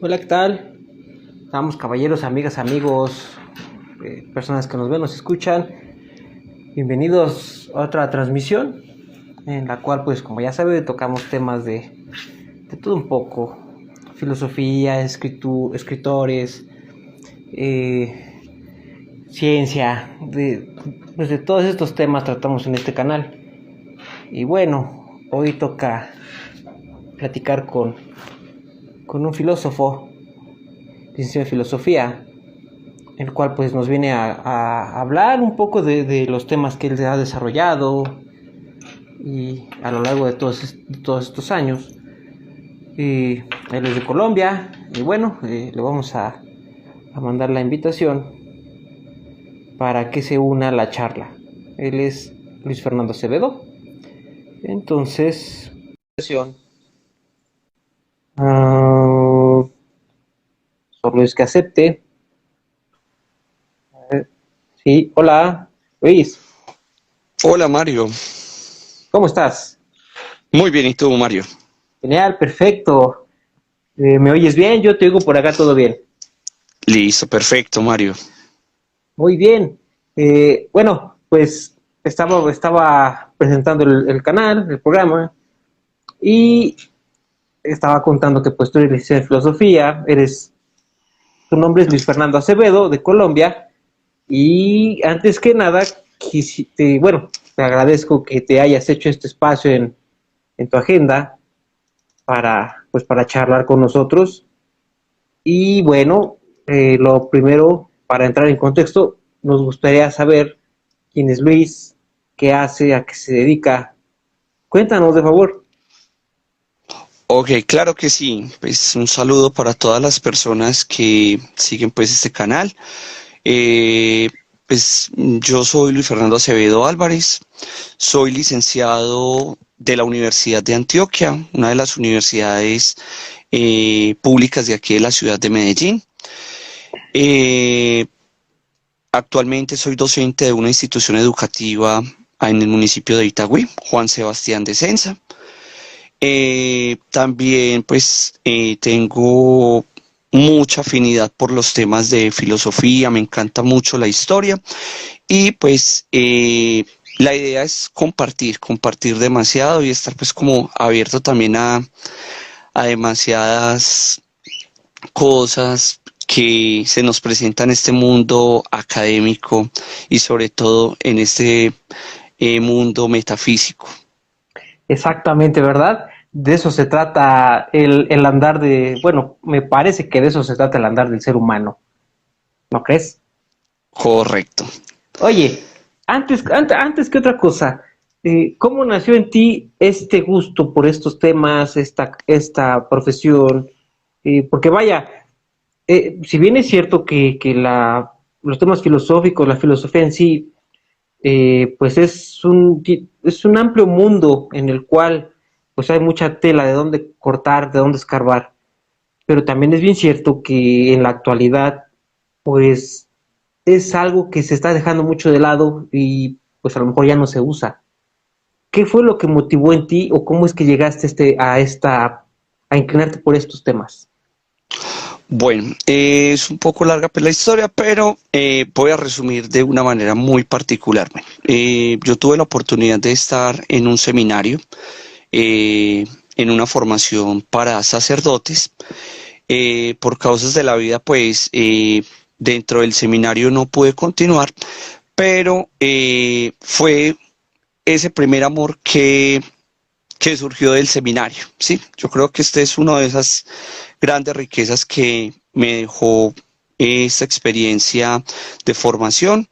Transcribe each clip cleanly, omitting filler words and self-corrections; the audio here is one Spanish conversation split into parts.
Hola, ¿qué tal? Estamos caballeros, amigas, amigos, personas que nos ven, nos escuchan. Bienvenidos a otra transmisión en la cual, pues, como ya saben, tocamos temas de todo un poco. Filosofía, escritores, ciencia, pues de todos estos temas tratamos en este canal. Y bueno, hoy toca platicar con un filósofo, licenciado en filosofía, el cual pues nos viene a hablar un poco de los temas que él ha desarrollado y a lo largo de todos estos años. Y él es de Colombia y bueno, le vamos a mandar la invitación para que se una a la charla. Él es Luis Fernando Acevedo. Entonces, uh, solo es que acepte. Sí, hola, Luis, Hola Mario, ¿cómo estás? muy bien, ¿y tú Mario? Genial, perfecto. ¿Me oyes bien? Yo te oigo por acá todo bien. Listo, perfecto Mario. Muy bien. Bueno, pues estaba presentando el canal, el programa, y estaba contando que pues tú eres licenciado en filosofía, tu nombre es Luis Fernando Acevedo, de Colombia, y antes que nada, bueno, te agradezco que te hayas hecho este espacio en tu agenda pues, para charlar con nosotros. Y bueno, lo primero, para entrar en contexto, nos gustaría saber quién es Luis, qué hace, a qué se dedica. Cuéntanos, de favor. Ok, claro que sí, pues un saludo para todas las personas que siguen pues este canal. Eh, pues yo soy Luis Fernando Acevedo Álvarez, soy licenciado de la Universidad de Antioquia, una de las universidades públicas de aquí de la ciudad de Medellín. Eh, Actualmente soy docente de una institución educativa en el municipio de Itagüí, Juan Sebastián de Sensa. También pues tengo mucha afinidad por los temas de filosofía, me encanta mucho la historia y pues la idea es compartir demasiado y estar pues como abierto también a demasiadas cosas que se nos presentan en este mundo académico y sobre todo en este mundo metafísico. Exactamente, ¿verdad? De eso se trata el andar bueno, me parece que de eso se trata el andar del ser humano, ¿no crees? Correcto. Oye, antes que otra cosa, ¿cómo nació en ti este gusto por estos temas, esta profesión? Porque vaya, si bien es cierto que los temas filosóficos, la filosofía en sí, pues es un amplio mundo en el cual pues hay mucha tela de dónde cortar, de dónde escarbar, pero también es bien cierto que en la actualidad pues es algo que se está dejando mucho de lado y pues a lo mejor ya no se usa. ¿Qué fue lo que motivó en ti o cómo es que llegaste a inclinarte por estos temas? Bueno, es un poco larga pues, la historia, pero voy a resumir de una manera muy particular. Bueno, yo tuve la oportunidad de estar en un seminario, en una formación para sacerdotes. Por causas de la vida, pues dentro del seminario no pude continuar, pero fue ese primer amor que surgió del seminario, ¿sí? Yo creo que este es una de esas grandes riquezas que me dejó esta experiencia de formación,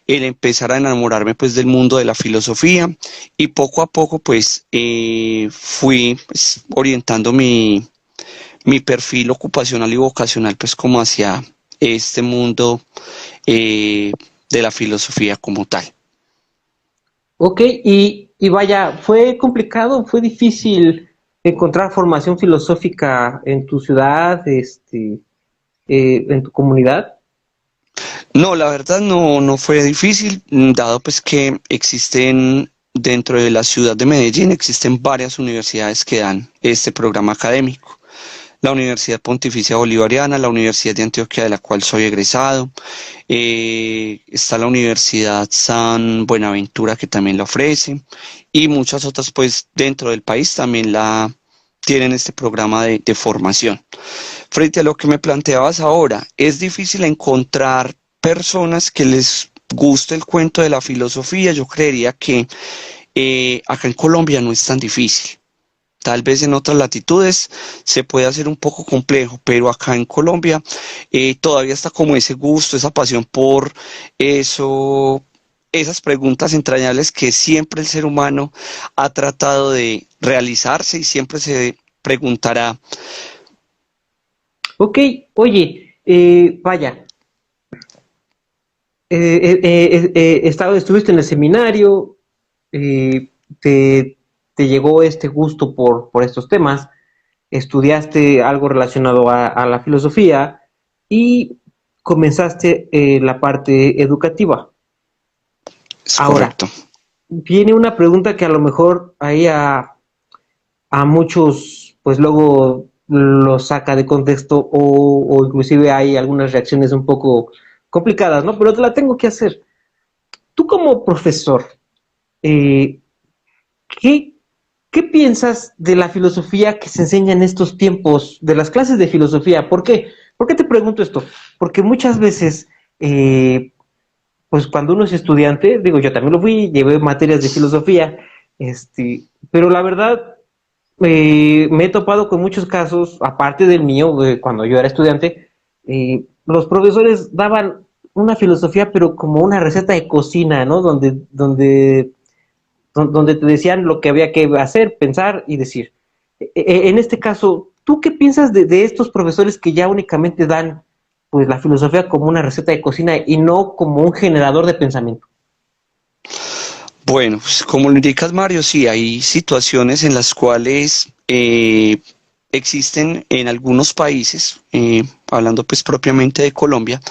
el empezar a enamorarme pues del mundo de la filosofía y poco a poco pues fui pues, orientando mi perfil ocupacional y vocacional pues como hacia este mundo eh, de la filosofía como tal. Ok, y vaya, ¿fue complicado, fue difícil encontrar formación filosófica en tu ciudad, en tu comunidad? No, la verdad no fue difícil, dado pues que existen dentro de la ciudad de Medellín, existen varias universidades que dan este programa académico. la Universidad Pontificia Bolivariana, la Universidad de Antioquia, de la cual soy egresado. Está la Universidad San Buenaventura, que también la ofrece, y muchas otras pues dentro del país también la tienen este programa de formación. Frente a lo que me planteabas ahora, es difícil encontrar personas que les guste el cuento de la filosofía. Yo creería que acá en Colombia no es tan difícil. Tal vez en otras latitudes se puede hacer un poco complejo, pero acá en Colombia todavía está como ese gusto, esa pasión por eso, esas preguntas entrañables que siempre el ser humano ha tratado de realizarse y siempre se preguntará. Ok, oye, vaya, estuviste en el seminario, eh, te, te llegó este gusto por estos temas, estudiaste algo relacionado a la filosofía y comenzaste la parte educativa. Es Ahora, correcto. viene una pregunta que a lo mejor ahí a muchos, pues luego lo saca de contexto o inclusive hay algunas reacciones un poco complicadas, ¿no? Pero te la tengo que hacer. Tú como profesor, eh, ¿qué, ¿qué piensas de la filosofía que se enseña en estos tiempos, de las clases de filosofía? ¿Por qué? ¿Por qué te pregunto esto? Porque muchas veces, pues cuando uno es estudiante, digo, yo también lo fui, llevé materias de filosofía, pero la verdad, me he topado con muchos casos, aparte del mío, cuando yo era estudiante, los profesores daban una filosofía, pero como una receta de cocina, ¿no? Donde te decían lo que había que hacer, pensar y decir. En este caso, ¿tú qué piensas de estos profesores que ya únicamente dan pues la filosofía como una receta de cocina y no como un generador de pensamiento? Bueno, pues, como lo indicas, Mario, sí, hay situaciones en las cuales existen en algunos países, hablando pues propiamente de Colombia,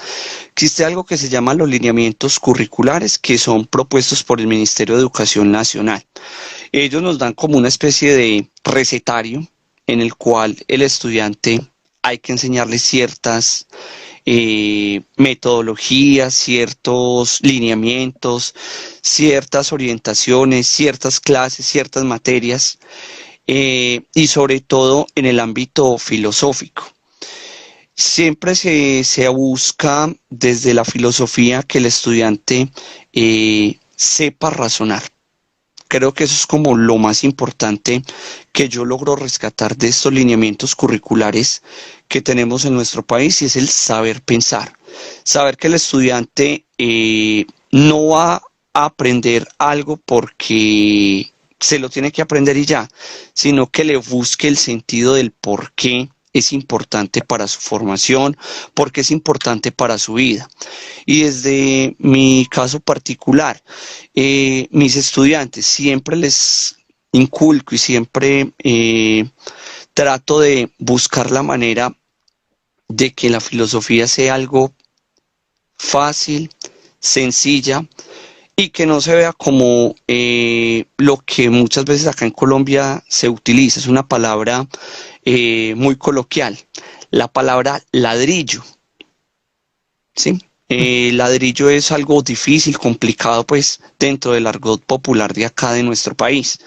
existe algo que se llama los lineamientos curriculares, que son propuestos por el Ministerio de Educación Nacional. Ellos nos dan como una especie de recetario en el cual el estudiante hay que enseñarle ciertas metodologías, ciertos lineamientos, ciertas orientaciones, ciertas clases, ciertas materias, y sobre todo en el ámbito filosófico. Siempre se busca desde la filosofía que el estudiante sepa razonar. Creo que eso es como lo más importante que yo logro rescatar de estos lineamientos curriculares que tenemos en nuestro país, y es el saber pensar. Saber que el estudiante no va a aprender algo porque se lo tiene que aprender y ya, sino que le busque el sentido del por qué es importante para su formación, por qué es importante para su vida. Y desde mi caso particular, mis estudiantes siempre les inculco y siempre trato de buscar la manera de que la filosofía sea algo fácil, sencilla, y que no se vea como lo que muchas veces acá en Colombia se utiliza. Es una palabra muy coloquial, la palabra ladrillo, ¿sí? Ladrillo es algo difícil, complicado, pues, dentro del argot popular de acá de nuestro país.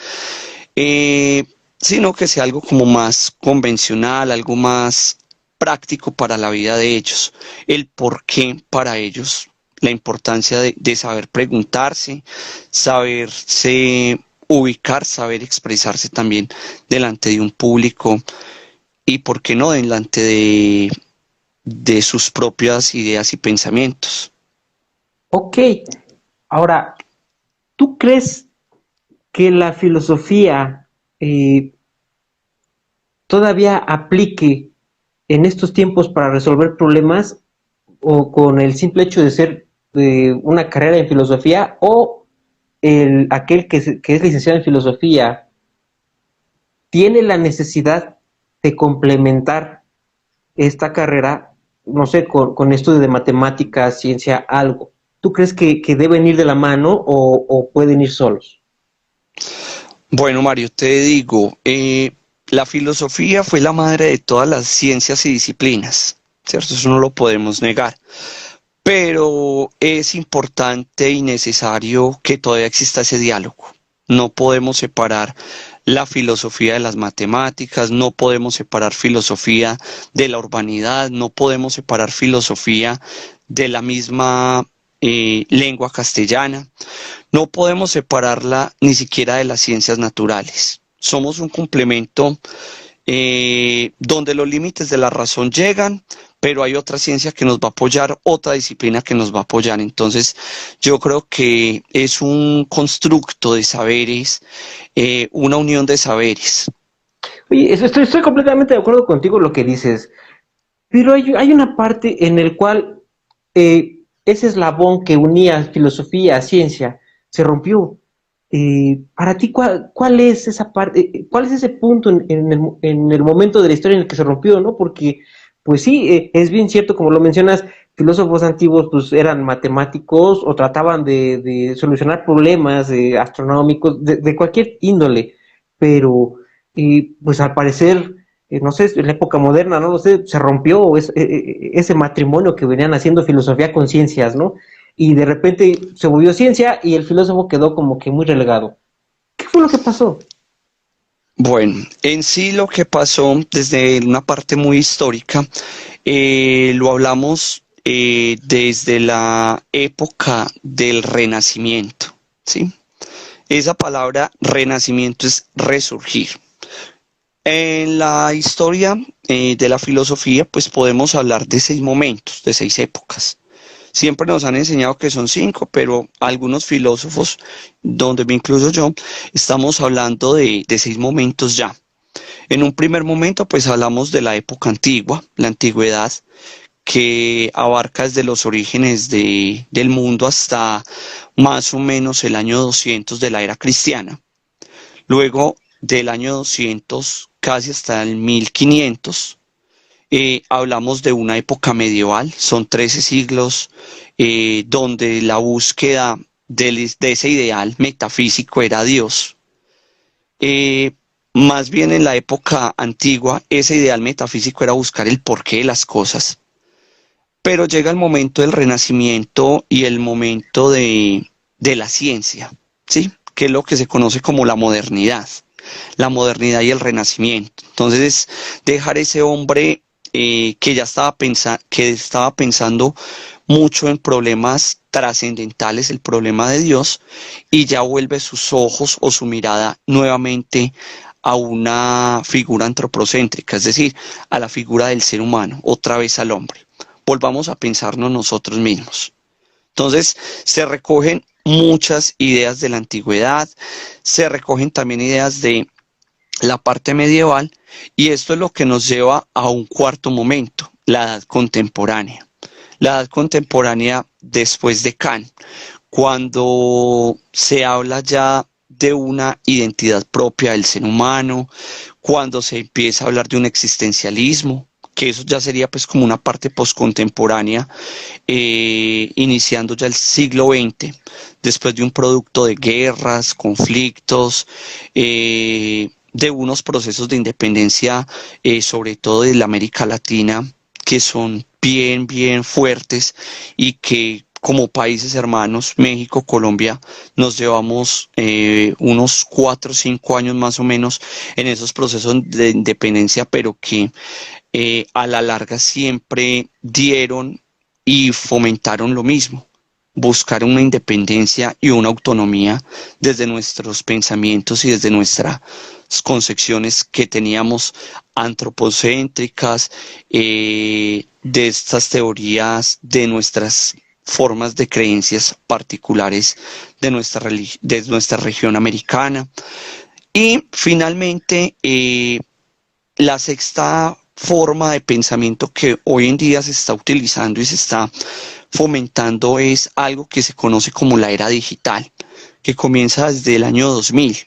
Eh, Sino que sea algo como más convencional, algo más práctico para la vida de ellos. El por qué para ellos, la importancia de saber preguntarse, saberse ubicar, saber expresarse también delante de un público y, por qué no, delante de sus propias ideas y pensamientos. Ok, ahora, ¿tú crees que la filosofía todavía aplique en estos tiempos para resolver problemas o con el simple hecho de ser una carrera en filosofía o aquel que es licenciado en filosofía tiene la necesidad de complementar esta carrera, no sé, con estudio de matemáticas, ciencia, algo? ¿Tú crees que deben ir de la mano o pueden ir solos? Bueno, Mario, te digo, la filosofía fue la madre de todas las ciencias y disciplinas, ¿cierto? Eso no lo podemos negar. Pero es importante y necesario que todavía exista ese diálogo. No podemos separar la filosofía de las matemáticas, no podemos separar filosofía de la urbanidad, no podemos separar filosofía de la misma lengua castellana, no podemos separarla ni siquiera de las ciencias naturales. Somos un complemento donde los límites de la razón llegan, pero hay otra ciencia que nos va a apoyar, otra disciplina que nos va a apoyar. Entonces, yo creo que es un constructo de saberes, una unión de saberes. Oye, estoy completamente de acuerdo contigo en lo que dices, pero hay una parte en el cual ese eslabón que unía filosofía a ciencia se rompió. Para ti, ¿cuál es esa parte, cuál es ese punto en el momento de la historia en el que se rompió, ¿no? Porque, pues sí, es bien cierto, como lo mencionas, filósofos antiguos pues eran matemáticos o trataban de solucionar problemas astronómicos de cualquier índole, pero pues al parecer, no sé, en la época moderna, no lo sé, se rompió ese matrimonio que venían haciendo filosofía con ciencias, ¿no? Y de repente se volvió ciencia y el filósofo quedó como que muy relegado. ¿Qué fue lo que pasó? Bueno, en sí lo que pasó desde una parte muy histórica, lo hablamos desde la época del Renacimiento, ¿sí? Esa palabra renacimiento es resurgir. En la historia de la filosofía, pues podemos hablar de 6 momentos, de 6 épocas. Siempre nos han enseñado que son 5, pero algunos filósofos, donde me incluyo yo, estamos hablando de 6 momentos ya. En un primer momento, pues hablamos de la época antigua, la antigüedad, que abarca desde los orígenes del mundo hasta más o menos el año 200 de la era cristiana. Luego del año 200 casi hasta el 1500, hablamos de una época medieval, son 13 siglos donde la búsqueda de ese ideal metafísico era Dios. Eh, Más bien en la época antigua, ese ideal metafísico era buscar el porqué de las cosas. Pero llega el momento del Renacimiento y el momento de la ciencia, ¿sí? Que es lo que se conoce como la modernidad y el Renacimiento. Entonces, dejar ese hombre que ya estaba pensando mucho en problemas trascendentales, el problema de Dios, y ya vuelve sus ojos o su mirada nuevamente a una figura antropocéntrica, es decir, a la figura del ser humano, otra vez al hombre. Volvamos a pensarnos nosotros mismos. Entonces, se recogen muchas ideas de la antigüedad, se recogen también ideas de la parte medieval, y esto es lo que nos lleva a un cuarto momento, la edad contemporánea. La edad contemporánea después de Kant, cuando se habla ya de una identidad propia del ser humano, cuando se empieza a hablar de un existencialismo, que eso ya sería pues como una parte postcontemporánea, iniciando ya el siglo XX, después de un producto de guerras, conflictos, de unos procesos de independencia, sobre todo de la América Latina, que son bien fuertes y que como países hermanos, México, Colombia, nos llevamos unos 4 o 5 años más o menos en esos procesos de independencia, pero que a la larga siempre dieron y fomentaron lo mismo, buscar una independencia y una autonomía desde nuestros pensamientos y desde nuestras concepciones que teníamos antropocéntricas, de estas teorías, de nuestras formas de creencias particulares de nuestra región americana. Y finalmente, la sexta forma de pensamiento que hoy en día se está utilizando y se está fomentando es algo que se conoce como la era digital, que comienza desde el año 2000,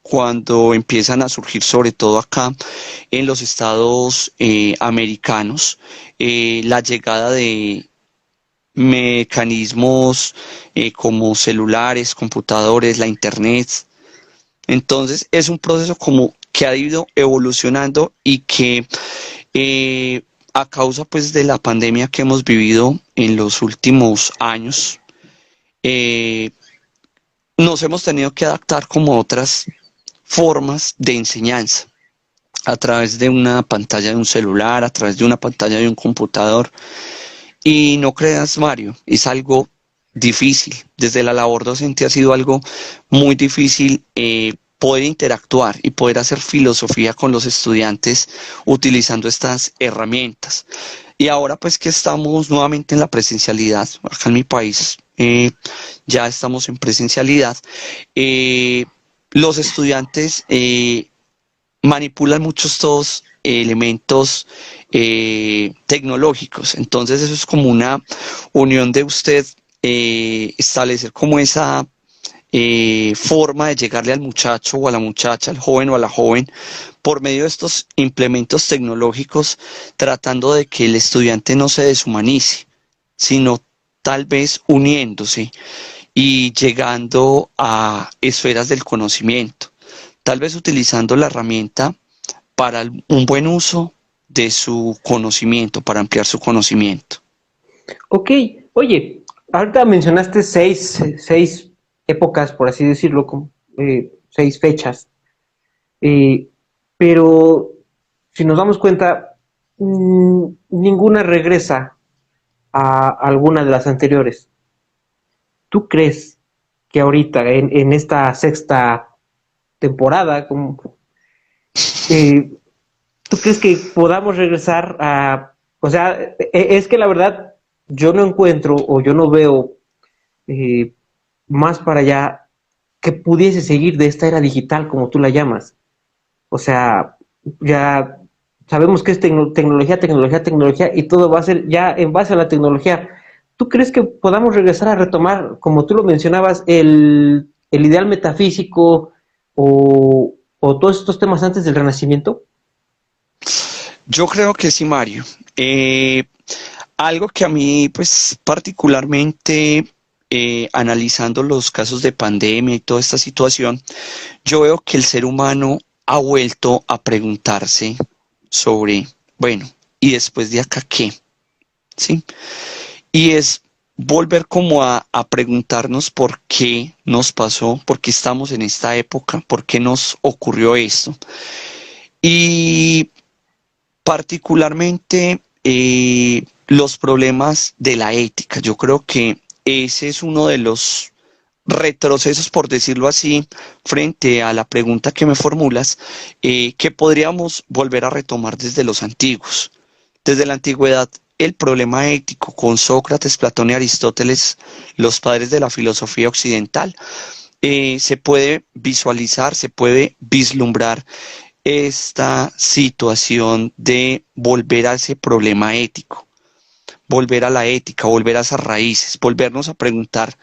cuando empiezan a surgir, sobre todo acá en los estados americanos, la llegada de mecanismos como celulares, computadores, la internet. Entonces es un proceso como que ha ido evolucionando y que a causa pues de la pandemia que hemos vivido en los últimos años, eh, nos hemos tenido que adaptar como otras formas de enseñanza a través de una pantalla de un celular, a través de una pantalla de un computador. Y no creas, Mario, es algo difícil. Desde la labor docente ha sido algo muy difícil poder interactuar y poder hacer filosofía con los estudiantes utilizando estas herramientas. Y ahora pues que estamos nuevamente en la presencialidad, acá en mi país ya estamos en presencialidad, los estudiantes manipulan muchos estos elementos tecnológicos. Entonces eso es como una unión de usted establecer como esa forma de llegarle al muchacho o a la muchacha, al joven o a la joven, por medio de estos implementos tecnológicos, tratando de que el estudiante no se deshumanice, sino tal vez uniéndose y llegando a esferas del conocimiento, tal vez utilizando la herramienta para un buen uso de su conocimiento, para ampliar su conocimiento. Ok, oye, ahorita mencionaste seis épocas, por así decirlo, 6 fechas, eh, pero si nos damos cuenta, ninguna regresa a alguna de las anteriores. ¿Tú crees que ahorita, en esta sexta temporada, eh, ¿tú crees que podamos regresar a... O sea, es que la verdad yo no encuentro o yo no veo eh, más para allá que pudiese seguir de esta era digital, como tú la llamas. O sea, ya sabemos que es tecnología, tecnología, tecnología y todo va a ser ya en base a la tecnología. ¿Tú crees que podamos regresar a retomar, como tú lo mencionabas, el ideal metafísico o todos estos temas antes del Renacimiento? Yo creo que sí, Mario. Algo que a mí, pues, particularmente, analizando los casos de pandemia y toda esta situación, yo veo que el ser humano ha vuelto a preguntarse sobre, bueno, ¿y después de acá qué? ¿Sí? Y es volver como a preguntarnos por qué nos pasó, por qué estamos en esta época, por qué nos ocurrió esto. Y particularmente los problemas de la ética. Yo creo que ese es uno de los retrocesos, por decirlo así, frente a la pregunta que me formulas, que podríamos volver a retomar desde los antiguos. Desde la antigüedad, el problema ético con Sócrates, Platón y Aristóteles, los padres de la filosofía occidental, se puede visualizar, se puede vislumbrar esta situación de volver a ese problema ético, volver a la ética, volver a esas raíces, volvernos a preguntar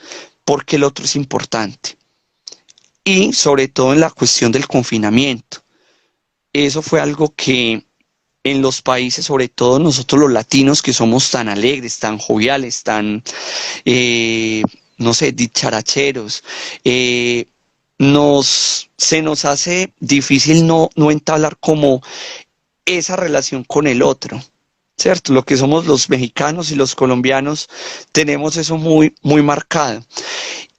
por qué el otro es importante. Y sobre todo en la cuestión del confinamiento. Eso fue algo que en los países, sobre todo nosotros los latinos, que somos tan alegres, tan joviales, tan, no sé, dicharacheros, se nos hace difícil no entablar como esa relación con el otro, ¿cierto? Lo que somos los mexicanos y los colombianos tenemos eso muy, muy marcado.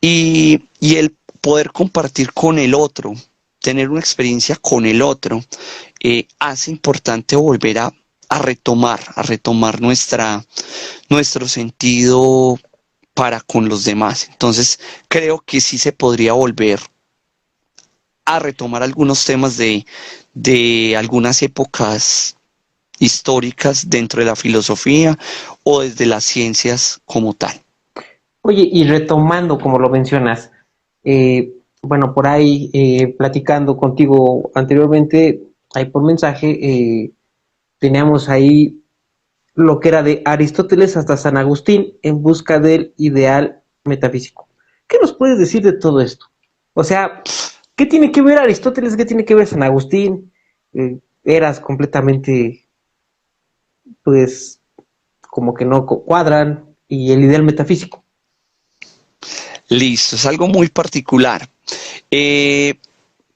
Y el poder compartir con el otro, tener una experiencia con el otro, hace importante volver a retomar nuestro sentido para con los demás. Entonces, creo que sí se podría volver a retomar algunos temas de algunas épocas históricas dentro de la filosofía o desde las ciencias como tal. Oye, y retomando, como lo mencionas, bueno, por ahí platicando contigo anteriormente, ahí por mensaje, teníamos ahí lo que era de Aristóteles hasta San Agustín en busca del ideal metafísico. ¿Qué nos puedes decir de todo esto? O sea, ¿qué tiene que ver Aristóteles? ¿Qué tiene que ver San Agustín? Eras completamente, pues, como que no cuadran, y el ideal metafísico. Listo, es algo muy particular.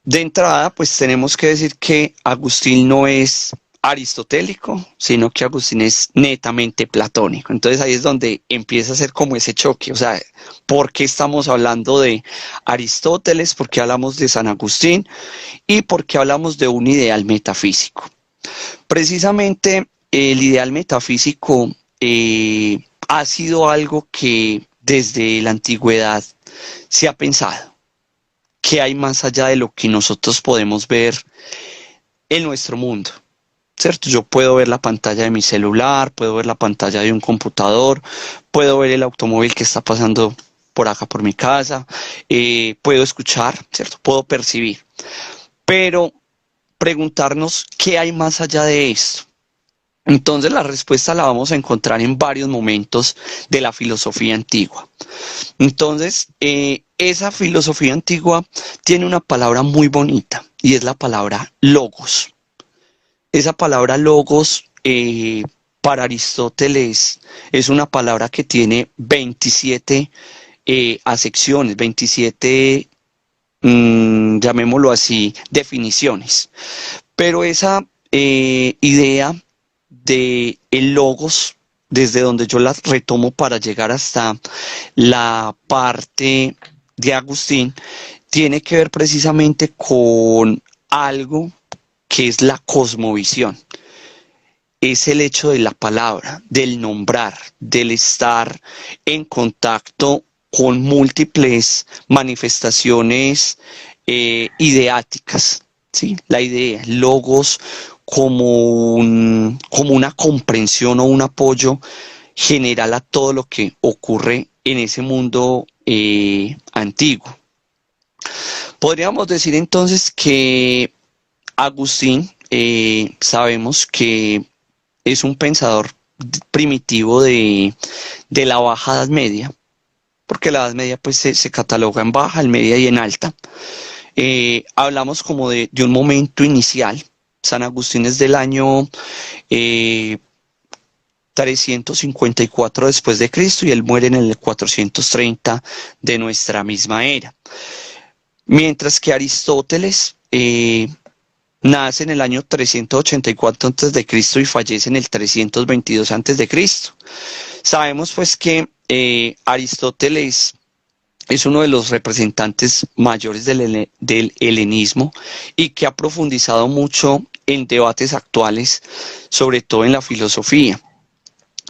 De entrada, pues tenemos que decir que Agustín no es aristotélico, sino que Agustín es netamente platónico. Entonces ahí es donde empieza a ser como ese choque. O sea, ¿por qué estamos hablando de Aristóteles? ¿Por qué hablamos de San Agustín? ¿Y por qué hablamos de un ideal metafísico? Precisamente el ideal metafísico ha sido algo que desde la antigüedad se ha pensado. ¿Qué hay más allá de lo que nosotros podemos ver en nuestro mundo? ¿Cierto? Yo puedo ver la pantalla de mi celular, puedo ver la pantalla de un computador, puedo ver el automóvil que está pasando por acá por mi casa, puedo escuchar, ¿cierto? Puedo percibir. Pero preguntarnos qué hay más allá de esto. Entonces la respuesta la vamos a encontrar en varios momentos de la filosofía antigua. Entonces, esa filosofía antigua tiene una palabra muy bonita y es la palabra logos. Esa palabra logos para Aristóteles es una palabra que tiene 27 acepciones, 27, llamémoslo así, definiciones. Pero esa idea de el logos, desde donde yo la retomo para llegar hasta la parte de Agustín, tiene que ver precisamente con algo que es la cosmovisión. Es el hecho de la palabra, del nombrar, del estar en contacto con múltiples manifestaciones ideáticas, ¿sí? La idea, logos como una comprensión o un apoyo general a todo lo que ocurre en ese mundo antiguo. Podríamos decir entonces que Agustín, sabemos que es un pensador primitivo de la Baja Edad Media, porque la Edad Media pues se cataloga en baja, en media y en alta. Hablamos como de un momento inicial. San Agustín es del año 354 después de Cristo y él muere en el 430 de nuestra misma era. Mientras que Aristóteles nace en el año 384 a.C. y fallece en el 322 a.C. Sabemos pues que Aristóteles es uno de los representantes mayores del helenismo y que ha profundizado mucho en debates actuales, sobre todo en la filosofía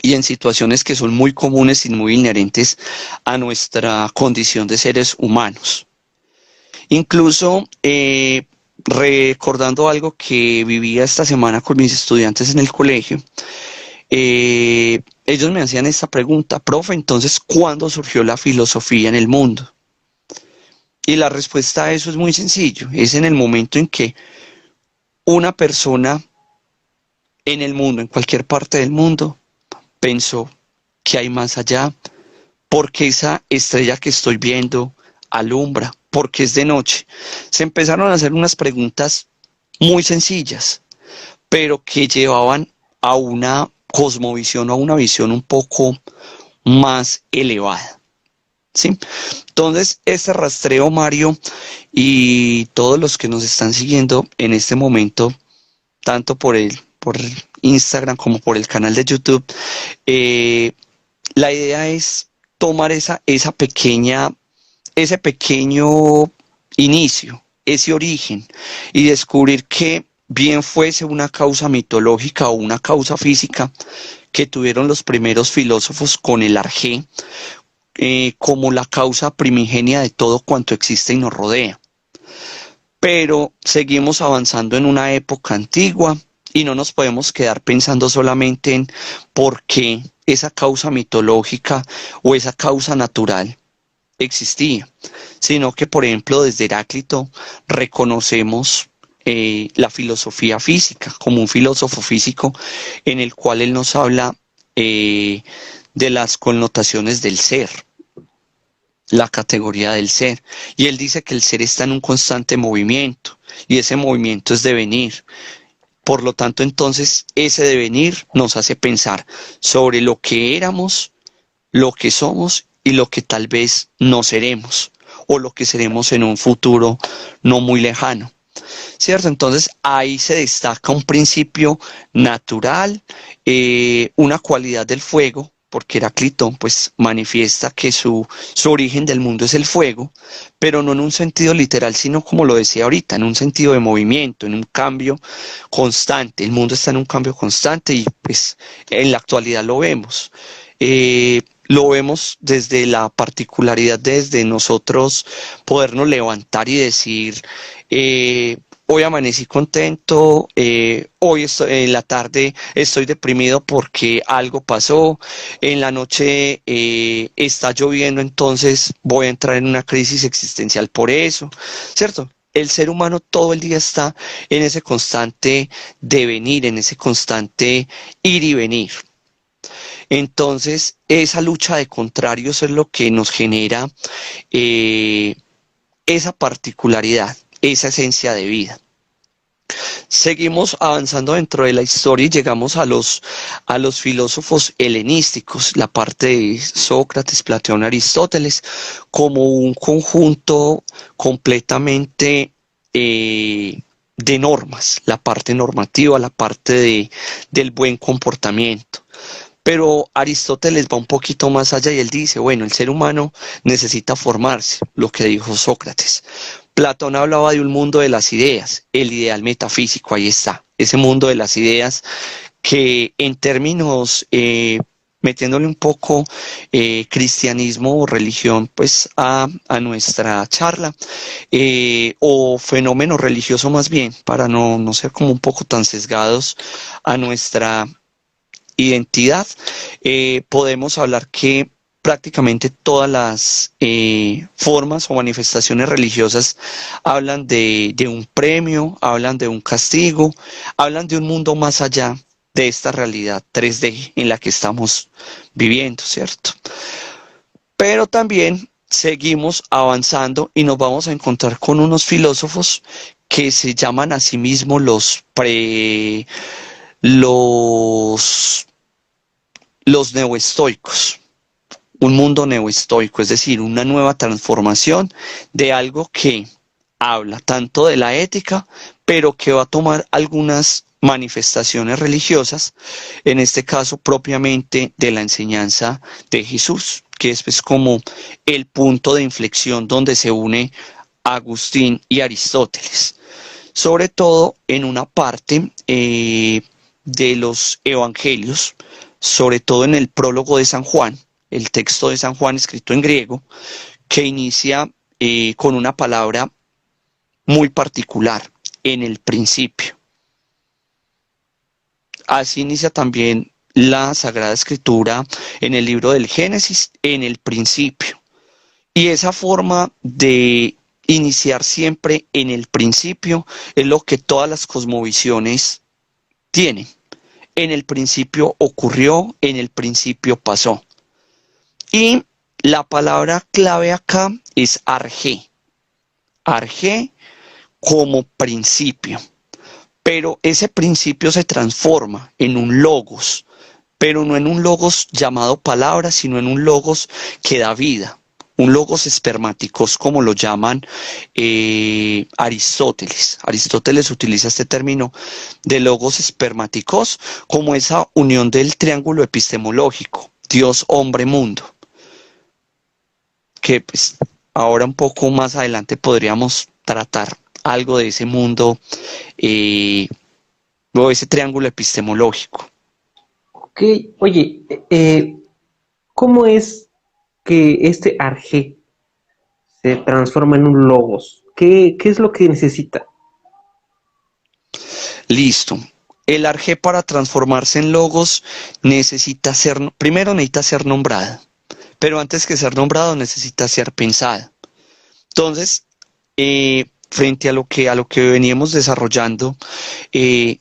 y en situaciones que son muy comunes y muy inherentes a nuestra condición de seres humanos. Incluso recordando algo que vivía esta semana con mis estudiantes en el colegio, ellos me hacían esta pregunta: profe, entonces, ¿cuándo surgió la filosofía en el mundo? Y la respuesta a eso es muy sencillo, es en el momento en que una persona en el mundo, en cualquier parte del mundo, pensó que hay más allá, porque esa estrella que estoy viendo alumbra, porque es de noche. Se empezaron a hacer unas preguntas muy sencillas, pero que llevaban a una cosmovisión o a una visión un poco más elevada, ¿sí? Entonces, este rastreo, Mario, y todos los que nos están siguiendo en este momento, tanto por Instagram como por el canal de YouTube, la idea es tomar ese pequeño inicio, ese origen, y descubrir que bien fuese una causa mitológica o una causa física que tuvieron los primeros filósofos con el arjé, como la causa primigenia de todo cuanto existe y nos rodea. Pero seguimos avanzando en una época antigua y no nos podemos quedar pensando solamente en por qué esa causa mitológica o esa causa natural existía, sino que, por ejemplo, desde Heráclito reconocemos la filosofía física como un filósofo físico en el cual él nos habla de las connotaciones del ser, la categoría del ser, y él dice que el ser está en un constante movimiento y ese movimiento es devenir. Por lo tanto, entonces, ese devenir nos hace pensar sobre lo que éramos, lo que somos y lo que tal vez no seremos, o lo que seremos en un futuro no muy lejano. ¿Cierto? Entonces ahí se destaca un principio natural, una cualidad del fuego, porque Heráclito pues manifiesta que su origen del mundo es el fuego, pero no en un sentido literal, sino como lo decía ahorita, en un sentido de movimiento, en un cambio constante. El mundo está en un cambio constante y pues en la actualidad lo vemos. Lo vemos desde la particularidad, desde nosotros podernos levantar y decir, hoy amanecí contento, en la tarde estoy deprimido porque algo pasó, en la noche está lloviendo, entonces voy a entrar en una crisis existencial por eso, ¿cierto? El ser humano todo el día está en ese constante devenir, en ese constante ir y venir. Entonces, esa lucha de contrarios es lo que nos genera esa particularidad, esa esencia de vida. Seguimos avanzando dentro de la historia y llegamos a los filósofos helenísticos, la parte de Sócrates, Platón, Aristóteles, como un conjunto completamente de normas, la parte normativa, la parte del buen comportamiento. Pero Aristóteles va un poquito más allá y él dice, bueno, el ser humano necesita formarse, lo que dijo Sócrates. Platón hablaba de un mundo de las ideas, el ideal metafísico, ahí está, ese mundo de las ideas que en términos, metiéndole un poco cristianismo o religión pues a nuestra charla, o fenómeno religioso más bien, para no ser como un poco tan sesgados a nuestra identidad, podemos hablar que prácticamente todas las formas o manifestaciones religiosas hablan de un premio, hablan de un castigo, hablan de un mundo más allá de esta realidad 3D en la que estamos viviendo, ¿cierto? Pero también seguimos avanzando y nos vamos a encontrar con unos filósofos que se llaman a sí mismos los neoestoicos, un mundo neoestoico, es decir, una nueva transformación de algo que habla tanto de la ética, pero que va a tomar algunas manifestaciones religiosas, en este caso propiamente de la enseñanza de Jesús, que es pues como el punto de inflexión donde se une Agustín y Aristóteles, sobre todo en una parte de los evangelios, sobre todo en el prólogo de San Juan, el texto de San Juan escrito en griego, que inicia con una palabra muy particular, en el principio. Así inicia también la Sagrada Escritura en el libro del Génesis, en el principio. Y esa forma de iniciar siempre en el principio es lo que todas las cosmovisiones tienen. En el principio ocurrió, en el principio pasó. Y la palabra clave acá es argé. Argé como principio. Pero ese principio se transforma en un logos, pero no en un logos llamado palabra, sino en un logos que da vida. Un logos espermáticos, como lo llaman Aristóteles. Aristóteles utiliza este término de logos espermáticos como esa unión del triángulo epistemológico, Dios, hombre, mundo. Que pues ahora un poco más adelante podríamos tratar algo de ese mundo, o ese triángulo epistemológico. Ok, oye, ¿cómo es que este arjé se transforma en un logos? ¿Qué es lo que necesita? Listo. El arjé para transformarse en logos primero necesita ser nombrado, pero antes que ser nombrado necesita ser pensado. Entonces, frente a lo que veníamos desarrollando,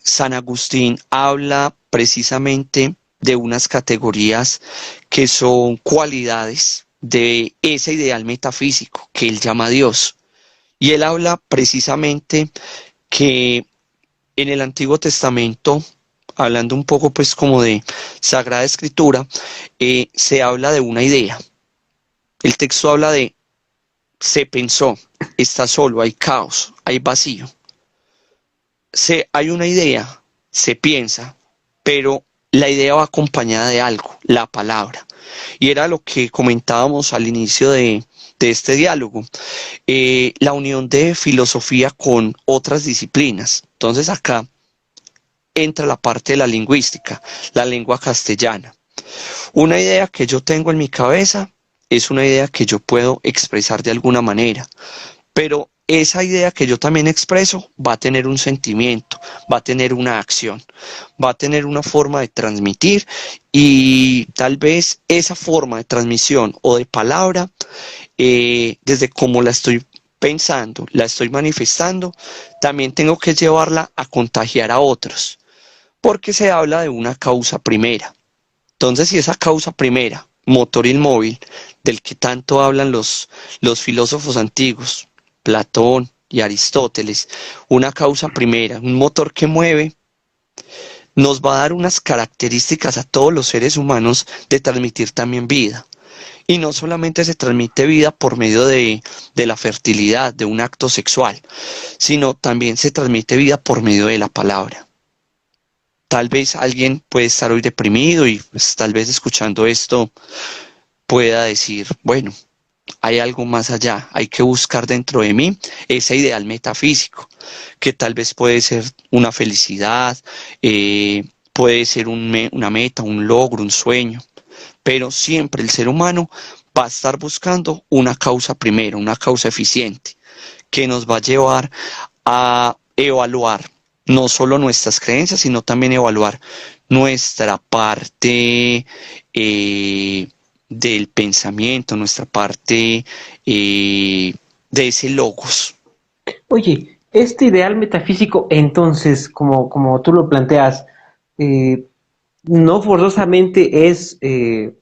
San Agustín habla precisamente de unas categorías que son cualidades de ese ideal metafísico que él llama Dios. Y él habla precisamente que en el Antiguo Testamento, hablando un poco pues como de Sagrada Escritura, se habla de una idea. El texto habla de se pensó, está solo, hay caos, hay vacío. Hay una idea, se piensa, pero la idea va acompañada de algo, la palabra. Y era lo que comentábamos al inicio de este diálogo, la unión de filosofía con otras disciplinas. Entonces acá entra la parte de la lingüística, la lengua castellana. Una idea que yo tengo en mi cabeza es una idea que yo puedo expresar de alguna manera, pero esa idea que yo también expreso va a tener un sentimiento, va a tener una acción, va a tener una forma de transmitir, y tal vez esa forma de transmisión o de palabra, desde cómo la estoy pensando, la estoy manifestando, también tengo que llevarla a contagiar a otros, porque se habla de una causa primera. Entonces, si esa causa primera, motor inmóvil, del que tanto hablan los filósofos antiguos, Platón y Aristóteles, una causa primera, un motor que mueve, nos va a dar unas características a todos los seres humanos de transmitir también vida. Y no solamente se transmite vida por medio de la fertilidad, de un acto sexual, sino también se transmite vida por medio de la palabra. Tal vez alguien puede estar hoy deprimido y pues, tal vez escuchando esto pueda decir, bueno, hay algo más allá, hay que buscar dentro de mí ese ideal metafísico, que tal vez puede ser una felicidad, puede ser una meta, un logro, un sueño, pero siempre el ser humano va a estar buscando una causa primera, una causa eficiente, que nos va a llevar a evaluar no solo nuestras creencias, sino también evaluar nuestra parte del pensamiento, nuestra parte de ese logos. Oye, este ideal metafísico, entonces, como tú lo planteas, eh, no forzosamente es el,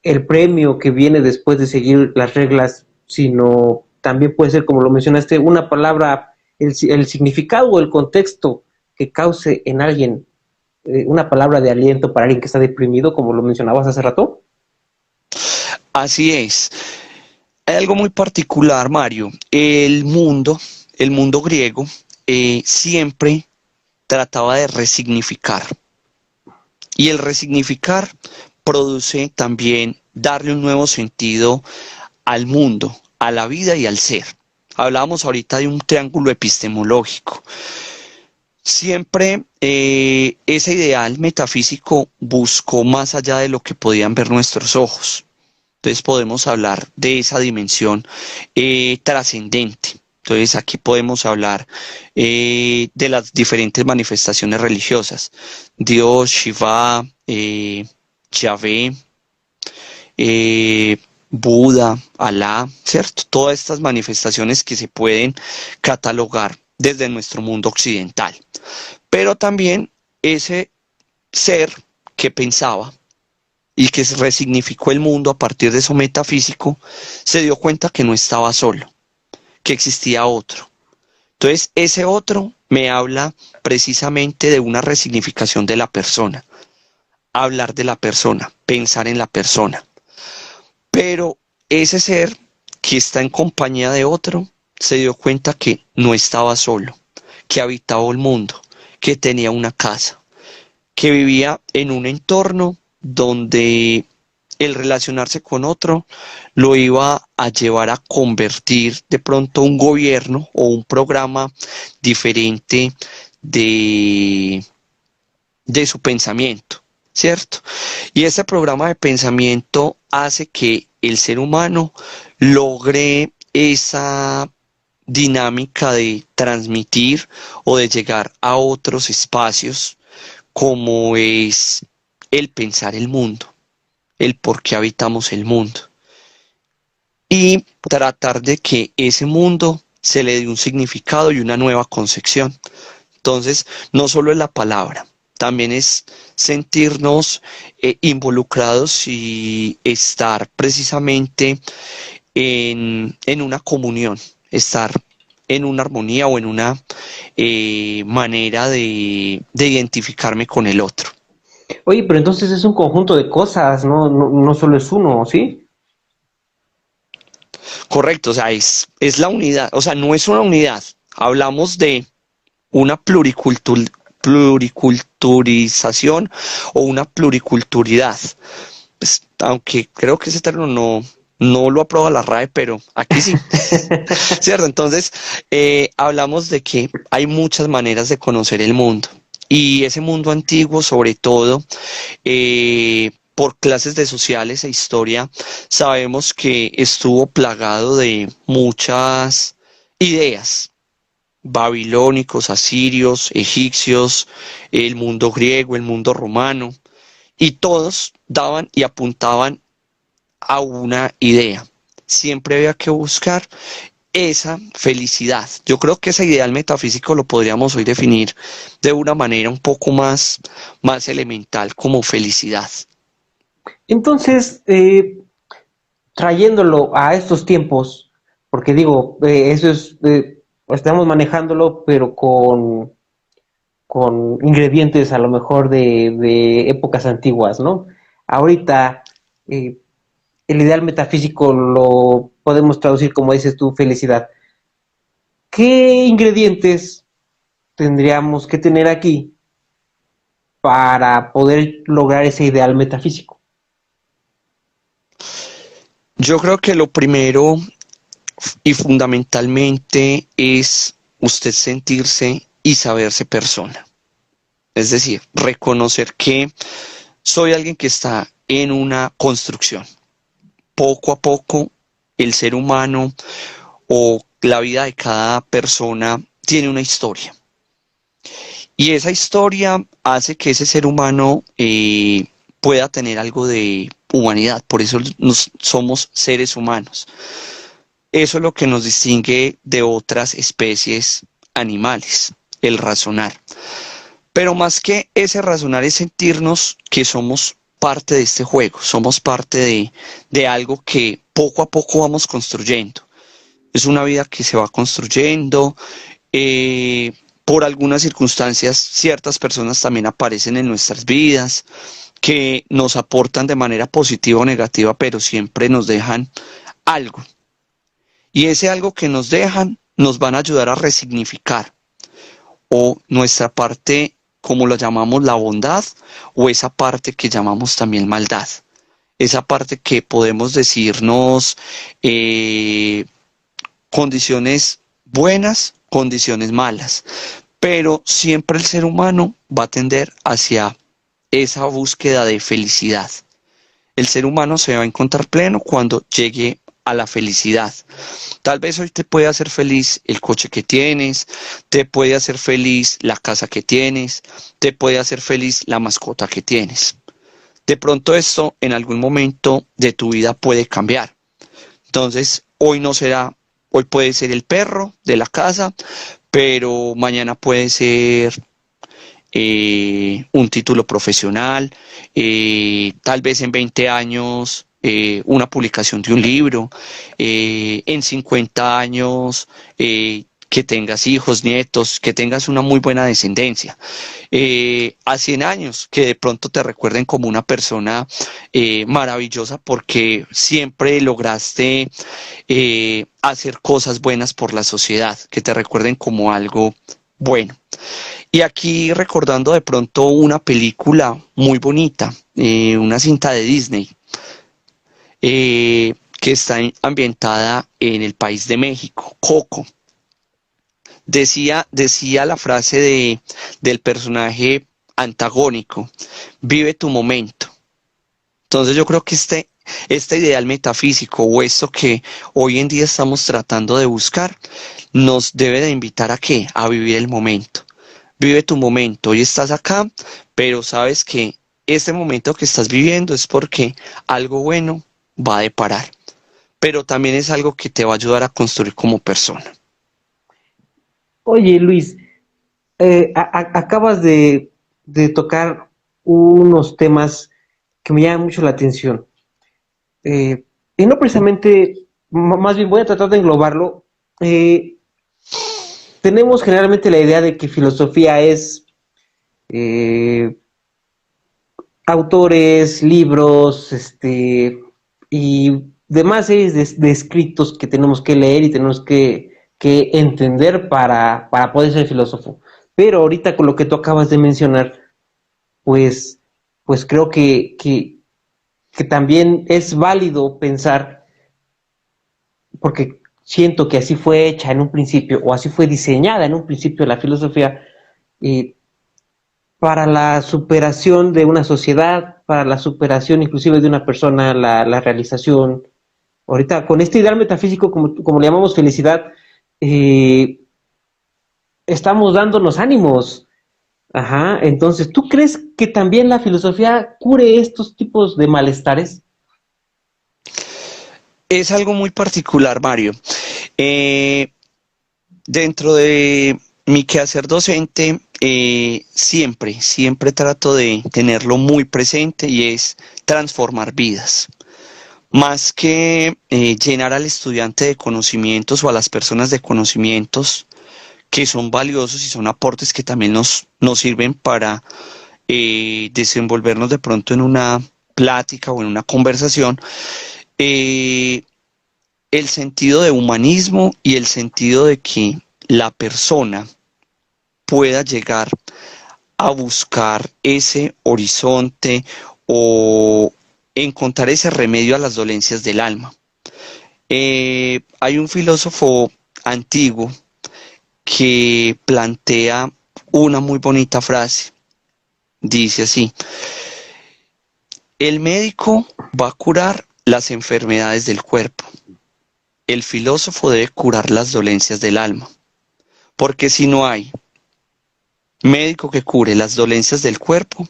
el premio que viene después de seguir las reglas, sino también puede ser, como lo mencionaste, una palabra, el significado o el contexto que cause en alguien una palabra de aliento para alguien que está deprimido, como lo mencionabas hace rato. Así es. Hay algo muy particular, Mario. El mundo griego, siempre trataba de resignificar. Y el resignificar produce también darle un nuevo sentido al mundo, a la vida y al ser. Hablábamos ahorita de un triángulo epistemológico. Siempre ese ideal metafísico buscó más allá de lo que podían ver nuestros ojos. Entonces podemos hablar de esa dimensión trascendente. Entonces aquí podemos hablar de las diferentes manifestaciones religiosas. Dios, Shiva, Yahvé, Buda, Alá, ¿cierto? Todas estas manifestaciones que se pueden catalogar desde nuestro mundo occidental. Pero también ese ser que pensaba y que resignificó el mundo a partir de eso metafísico, se dio cuenta que no estaba solo, que existía otro. Entonces ese otro me habla precisamente de una resignificación de la persona, hablar de la persona, pensar en la persona. Pero ese ser que está en compañía de otro, se dio cuenta que no estaba solo, que habitaba el mundo, que tenía una casa, que vivía en un entorno donde el relacionarse con otro lo iba a llevar a convertir de pronto un gobierno o un programa diferente de su pensamiento, ¿cierto? Y ese programa de pensamiento hace que el ser humano logre esa dinámica de transmitir o de llegar a otros espacios, como es el pensar el mundo, el por qué habitamos el mundo, y tratar de que ese mundo se le dé un significado y una nueva concepción. Entonces, no solo es la palabra, también es sentirnos involucrados y estar precisamente en una comunión, estar en una armonía o en una manera de identificarme con el otro. Oye, pero entonces es un conjunto de cosas, no solo es uno, ¿sí? Correcto, o sea, es la unidad, o sea, no es una unidad, hablamos de una pluriculturización o una pluriculturidad. Pues, aunque creo que ese término no lo aprueba la RAE, pero aquí sí, ¿cierto? Entonces, hablamos de que hay muchas maneras de conocer el mundo. Y ese mundo antiguo, sobre todo, por clases de sociales e historia, sabemos que estuvo plagado de muchas ideas, babilónicos, asirios, egipcios, el mundo griego, el mundo romano, y todos daban y apuntaban a una idea. Siempre había que buscar esa felicidad. Yo creo que ese ideal metafísico lo podríamos hoy definir de una manera un poco más elemental como felicidad. Entonces, trayéndolo a estos tiempos, porque digo, eso es, estamos manejándolo, pero con ingredientes a lo mejor de épocas antiguas, ¿no? Ahorita, eh, el ideal metafísico lo podemos traducir como dices tú, felicidad. ¿Qué ingredientes tendríamos que tener aquí para poder lograr ese ideal metafísico? Yo creo que lo primero y fundamentalmente es usted sentirse y saberse persona. Es decir, reconocer que soy alguien que está en una construcción. Poco a poco, el ser humano o la vida de cada persona tiene una historia. Y esa historia hace que ese ser humano pueda tener algo de humanidad. Por eso somos seres humanos. Eso es lo que nos distingue de otras especies animales, el razonar. Pero más que ese razonar es sentirnos que somos parte de este juego, somos parte de algo que poco a poco vamos construyendo. Es una vida que se va construyendo. Por algunas circunstancias, ciertas personas también aparecen en nuestras vidas que nos aportan de manera positiva o negativa, pero siempre nos dejan algo. Y ese algo que nos dejan nos van a ayudar a resignificar o nuestra parte, como lo llamamos la bondad, o esa parte que llamamos también maldad. Esa parte que podemos decirnos condiciones buenas, condiciones malas, pero siempre el ser humano va a tender hacia esa búsqueda de felicidad. El ser humano se va a encontrar pleno cuando llegue a la felicidad. Tal vez hoy te puede hacer feliz el coche que tienes, te puede hacer feliz la casa que tienes, te puede hacer feliz la mascota que tienes. De pronto esto en algún momento de tu vida puede cambiar. Entonces hoy no será, hoy puede ser el perro de la casa, pero mañana puede ser un título profesional, tal vez en 20 años una publicación de un libro, en 50 años que tengas hijos, nietos, que tengas una muy buena descendencia. A 100 años que de pronto te recuerden como una persona maravillosa porque siempre lograste hacer cosas buenas por la sociedad, que te recuerden como algo bueno. Y aquí recordando de pronto una película muy bonita, una cinta de Disney, que está ambientada en el país de México, Coco. Decía la frase del personaje antagónico, vive tu momento. Entonces yo creo que este ideal metafísico o esto que hoy en día estamos tratando de buscar, nos debe de invitar a ¿qué? A vivir el momento. Vive tu momento, hoy estás acá, pero sabes que este momento que estás viviendo es porque algo bueno va a deparar, pero también es algo que te va a ayudar a construir como persona. Oye, Luis, acabas de tocar unos temas que me llaman mucho la atención. Y no precisamente, más bien voy a tratar de englobarlo. Eh, Tenemos generalmente la idea de que filosofía es eh, autores, libros, y demás series de escritos que tenemos que leer y tenemos que entender para poder ser filósofo. Pero ahorita con lo que tú acabas de mencionar, pues, pues creo que también es válido pensar, porque siento que así fue hecha en un principio, o así fue diseñada en un principio la filosofía, eh, para la superación de una sociedad, para la superación inclusive de una persona, la realización. Ahorita, con este ideal metafísico, como le llamamos felicidad, eh, estamos dándonos ánimos. Ajá, entonces, ¿tú crees que también la filosofía cure estos tipos de malestares? Es algo muy particular, Mario. Eh, Dentro de mi quehacer docente, siempre trato de tenerlo muy presente y es transformar vidas. Más que llenar al estudiante de conocimientos o a las personas de conocimientos que son valiosos y son aportes que también nos sirven para desenvolvernos de pronto en una plática o en una conversación, eh, el sentido de humanismo y el sentido de que la persona pueda llegar a buscar ese horizonte o encontrar ese remedio a las dolencias del alma. Hay un filósofo antiguo que plantea una muy bonita frase. Dice así: el médico va a curar las enfermedades del cuerpo. El filósofo debe curar las dolencias del alma. Porque si no hay médico que cure las dolencias del cuerpo,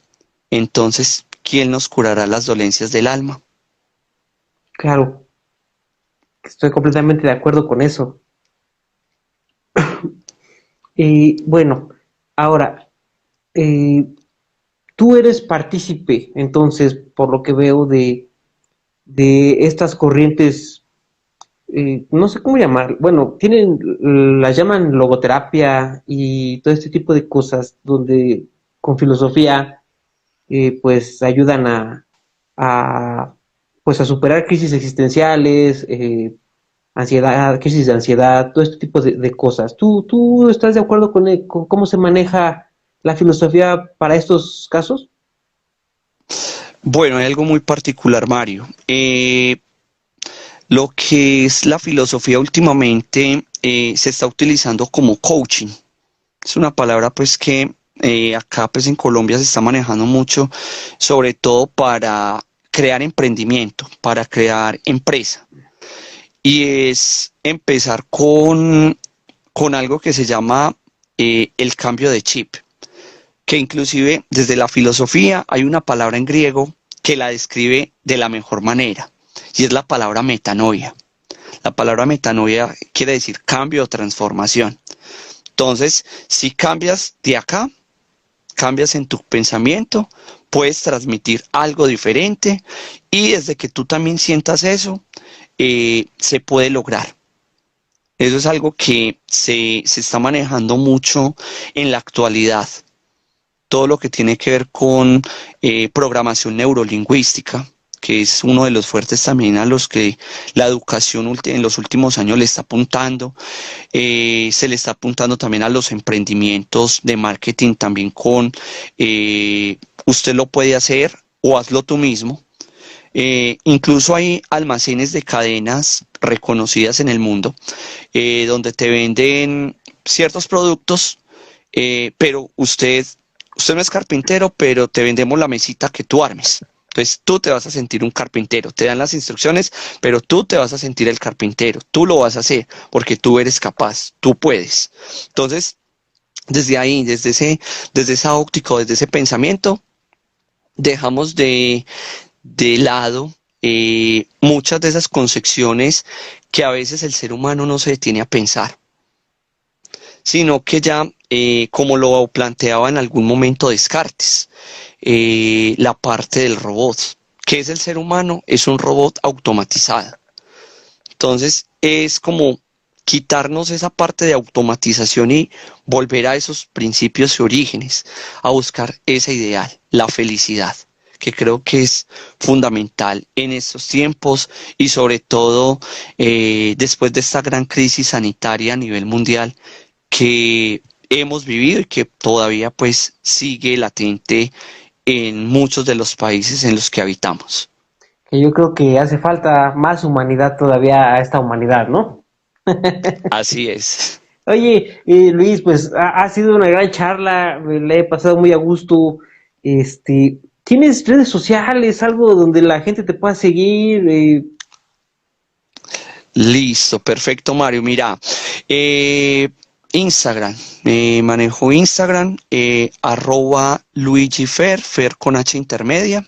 entonces, ¿quién nos curará las dolencias del alma? Claro, estoy completamente de acuerdo con eso. Y bueno, ahora, eh, tú eres partícipe, entonces, por lo que veo, de estas corrientes, no sé cómo llamar, bueno, las llaman logoterapia y todo este tipo de cosas, donde con filosofía, pues ayudan a, pues a superar crisis existenciales, ansiedad, crisis de ansiedad, todo este tipo de cosas. ¿Tú estás de acuerdo con cómo se maneja la filosofía para estos casos? Bueno, hay algo muy particular, Mario. Lo que es la filosofía últimamente se está utilizando como coaching. Es una palabra pues que acá pues en Colombia se está manejando mucho, sobre todo para crear emprendimiento, para crear empresa. Y es empezar con algo que se llama el cambio de chip, que inclusive desde la filosofía hay una palabra en griego que la describe de la mejor manera, y es la palabra metanoia. La palabra metanoia quiere decir cambio o transformación. Entonces, si cambias de acá, cambias en tu pensamiento, puedes transmitir algo diferente y desde que tú también sientas eso, se puede lograr. Eso es algo que se está manejando mucho en la actualidad. Todo lo que tiene que ver con programación neurolingüística, que es uno de los fuertes también a los que la educación en los últimos años le está apuntando. Se le está apuntando también a los emprendimientos de marketing también usted lo puede hacer o hazlo tú mismo. Incluso hay almacenes de cadenas reconocidas en el mundo donde te venden ciertos productos, pero usted no es carpintero, pero te vendemos la mesita que tú armes. Entonces tú te vas a sentir un carpintero, te dan las instrucciones, pero tú te vas a sentir el carpintero, tú lo vas a hacer porque tú eres capaz, tú puedes. Entonces, desde ahí, desde esa óptica, desde ese pensamiento, dejamos de lado muchas de esas concepciones que a veces el ser humano no se detiene a pensar, sino que ya, como lo planteaba en algún momento Descartes, la parte del robot. ¿Qué es el ser humano? Es un robot automatizado. Entonces es como quitarnos esa parte de automatización y volver a esos principios y orígenes, a buscar ese ideal, la felicidad, que creo que es fundamental en estos tiempos y sobre todo después de esta gran crisis sanitaria a nivel mundial que hemos vivido y que todavía pues sigue latente en muchos de los países en los que habitamos. Que yo creo que hace falta más humanidad todavía a esta humanidad, ¿no? Así es. Oye, Luis, pues ha sido una gran charla, me la he pasado muy a gusto. ¿Tienes redes sociales, algo donde la gente te pueda seguir? Listo, perfecto, Mario. Mira, Instagram, manejo Instagram, @LuigiFer, Fer con H intermedia.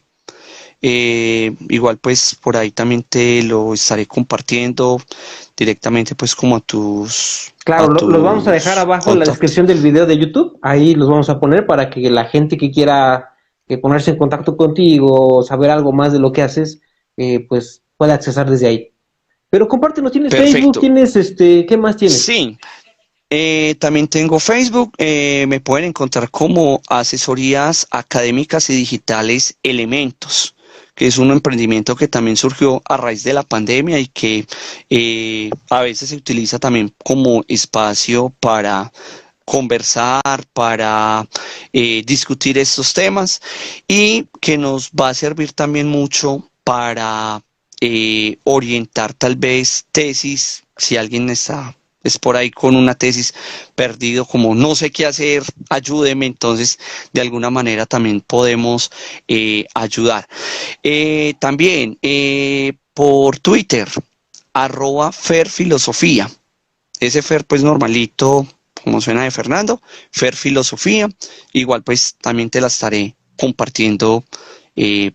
Igual pues por ahí también te lo estaré compartiendo directamente pues como a tus Claro, los vamos a dejar abajo en la contactos. descripción del video de YouTube. Ahí los vamos a poner para que la gente que quiera ponerse en contacto contigo o saber algo más de lo que haces, pues pueda accesar desde ahí. Pero compártenos, ¿tienes Facebook? Perfecto. ¿Tienes qué más tienes? Sí, también tengo Facebook, me pueden encontrar como Asesorías Académicas y Digitales Elementos, que es un emprendimiento que también surgió a raíz de la pandemia y que a veces se utiliza también como espacio para conversar, para discutir estos temas y que nos va a servir también mucho para orientar tal vez tesis, si alguien es por ahí con una tesis perdido, como no sé qué hacer, ayúdeme, entonces de alguna manera también podemos ayudar. También por Twitter, @FerFilosofía, ese Fer pues normalito, como suena de Fernando, Fer Filosofía, igual pues también te la estaré compartiendo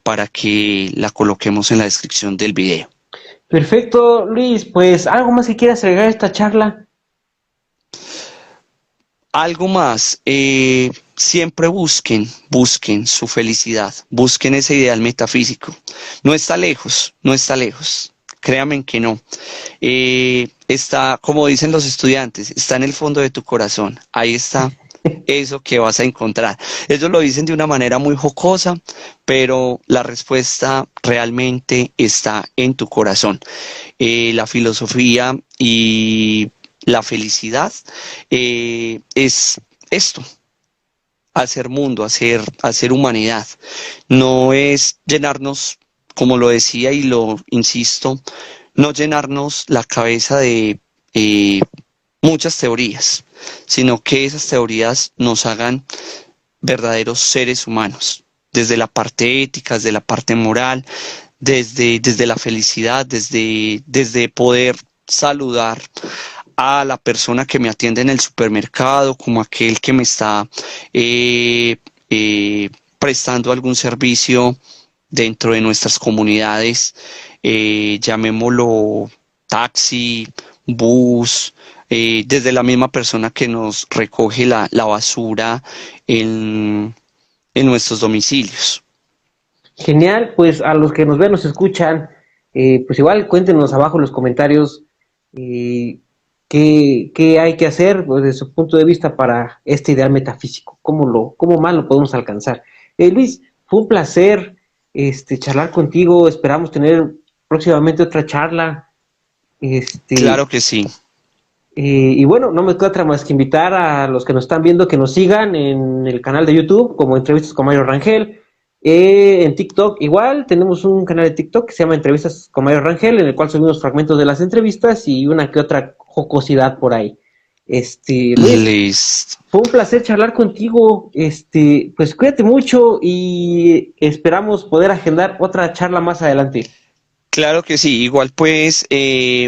para que la coloquemos en la descripción del video. Perfecto, Luis, pues algo más que quieras agregar a esta charla. Algo más, siempre busquen su felicidad, busquen ese ideal metafísico. No está lejos, no está lejos. Créanme que no. Está, como dicen los estudiantes, está en el fondo de tu corazón. Ahí está eso que vas a encontrar. Ellos lo dicen de una manera muy jocosa, pero la respuesta realmente está en tu corazón. La filosofía y la felicidad es esto, hacer mundo, hacer humanidad. No es llenarnos, como lo decía y lo insisto, no llenarnos la cabeza de muchas teorías, sino que esas teorías nos hagan verdaderos seres humanos, desde la parte ética, desde la parte moral, desde la felicidad, desde poder saludar a la persona que me atiende en el supermercado, como aquel que me está prestando algún servicio dentro de nuestras comunidades, llamémoslo taxi, bus, desde la misma persona que nos recoge la basura en nuestros domicilios. Genial, pues a los que nos ven, nos escuchan, pues igual cuéntenos abajo en los comentarios qué hay que hacer pues, desde su punto de vista para este ideal metafísico, cómo más lo podemos alcanzar. Luis, fue un placer charlar contigo, esperamos tener próximamente otra charla. Claro que sí. Y bueno, no me queda otra más que invitar a los que nos están viendo que nos sigan en el canal de YouTube como Entrevistas con Mario Rangel. En TikTok igual, tenemos un canal de TikTok que se llama Entrevistas con Mario Rangel, en el cual subimos fragmentos de las entrevistas y una que otra jocosidad por ahí. Luis, Listo. fue un placer charlar contigo. Pues cuídate mucho y esperamos poder agendar otra charla más adelante. Claro que sí, igual pues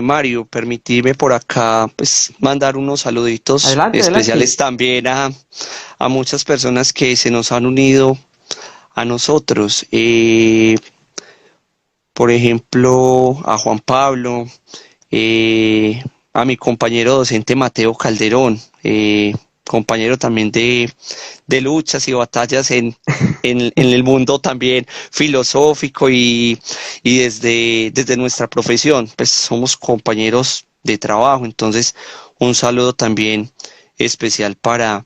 Mario, permitime por acá pues mandar unos saluditos Adelante, especiales adelante. también a muchas personas que se nos han unido a nosotros. Por ejemplo, a Juan Pablo, a mi compañero docente Mateo Calderón, compañero también de luchas y batallas en el mundo también filosófico y desde nuestra profesión, pues somos compañeros de trabajo, entonces un saludo también especial para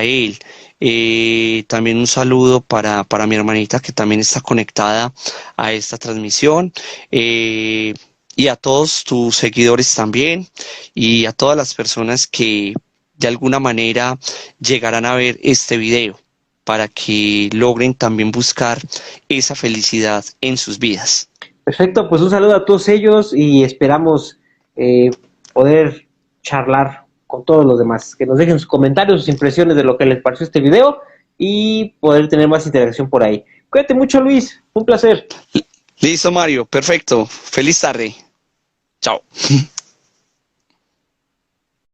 él. También un saludo para mi hermanita que también está conectada a esta transmisión. Y a todos tus seguidores también, y a todas las personas que de alguna manera llegarán a ver este video, para que logren también buscar esa felicidad en sus vidas. Perfecto, pues un saludo a todos ellos y esperamos poder charlar con todos los demás. Que nos dejen sus comentarios, sus impresiones de lo que les pareció este video y poder tener más interacción por ahí. Cuídate mucho, Luis. Un placer. Listo, Mario. Perfecto. Feliz tarde. Chao.